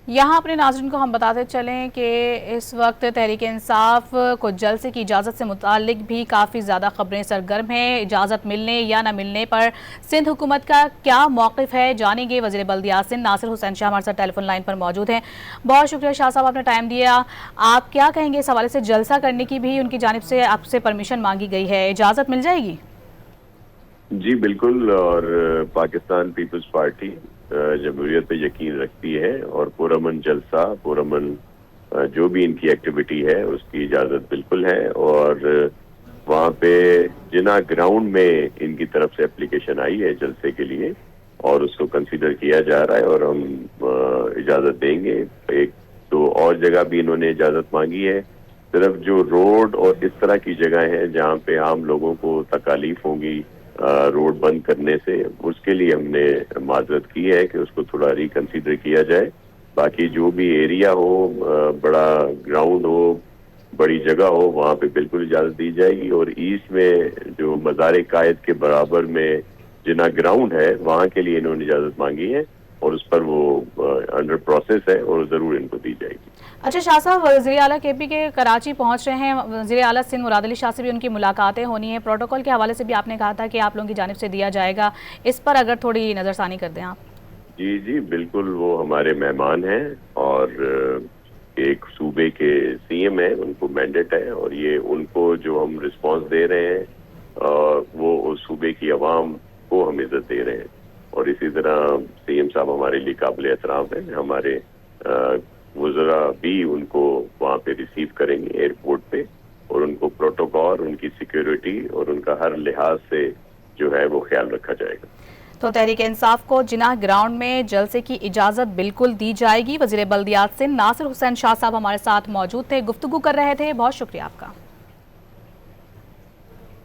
یہاں اپنے ناظرین کو ہم بتاتے چلیں کہ اس وقت تحریک انصاف کو جلسے کی اجازت سے متعلق بھی کافی زیادہ خبریں سرگرم ہیں۔ اجازت ملنے یا نہ ملنے پر سندھ حکومت کا کیا موقف ہے، جانیں گے۔ وزیر بلدیات سندھ ناصر حسین شاہ ہمارے ساتھ ٹیلی فون لائن پر موجود ہیں۔ بہت شکریہ شاہ صاحب، آپ نے ٹائم دیا۔ آپ کیا کہیں گے اس حوالے سے؟ جلسہ کرنے کی بھی ان کی جانب سے آپ سے پرمیشن مانگی گئی ہے، اجازت مل جائے گی؟ جی بالکل، اور پاکستان پیپلز پارٹی جمہوریت پہ یقین رکھتی ہے اور پرامن جلسہ، پرامن جو بھی ان کی ایکٹیویٹی ہے اس کی اجازت بالکل ہے، اور وہاں پہ جنا گراؤنڈ میں ان کی طرف سے اپلیکیشن آئی ہے جلسے کے لیے اور اس کو کنسیڈر کیا جا رہا ہے اور ہم اجازت دیں گے۔ ایک تو اور جگہ بھی انہوں نے اجازت مانگی ہے، صرف جو روڈ اور اس طرح کی جگہ ہیں جہاں پہ عام لوگوں کو تکالیف ہوں گی روڈ بند کرنے سے، اس کے لیے ہم نے معذرت کی ہے کہ اس کو تھوڑا ریکنسیڈر کیا جائے۔ باقی جو بھی ایریا ہو، بڑا گراؤنڈ ہو، بڑی جگہ ہو، وہاں پہ بالکل اجازت دی جائے گی۔ اور ایسٹ میں جو مزار قائد کے برابر میں جنا گراؤنڈ ہے وہاں کے لیے انہوں نے اجازت مانگی ہے اور اس پر وہ انڈر پروسیس ہے اور ضرور ان کو دی جائے گی۔ اچھا شاہ صاحب، وزیر اعلیٰ کے پی کے کراچی پہنچ رہے ہیں، وزیر اعلیٰ سندھ مراد علی شاہ سے بھی ان کی ملاقاتیں ہونی ہیں، پروٹوکول کے حوالے سے بھی آپ نے کہا تھا کہ آپ لوگوں کی جانب سے دیا جائے گا، اس پر اگر تھوڑی نظر ثانی کر دیں آپ۔ جی بالکل، وہ ہمارے مہمان ہیں اور ایک صوبے کے سی ایم ہیں، ان کو مینڈیٹ ہے اور یہ ان کو جو ہم رسپانس دے رہے ہیں وہ اس صوبے کی عوام کو ہم عزت دے رہے ہیں، اور اسی طرح سی ایم صاحب ہمارے لیے قابل احترام ہیں۔ ہمارے وزراء بھی ان کو وہاں پہ ریسیو کریں گے ایئرپورٹ پہ، اور ان کو پروٹوکول، ان کی سیکیورٹی اور ان کا ہر لحاظ سے جو ہے وہ خیال رکھا جائے گا۔ تو تحریک انصاف کو جناح گراؤنڈ میں جلسے کی اجازت بالکل دی جائے گی۔ وزیر بلدیات سندھ ناصر حسین شاہ صاحب ہمارے ساتھ موجود تھے، گفتگو کر رہے تھے۔ بہت شکریہ آپ کا۔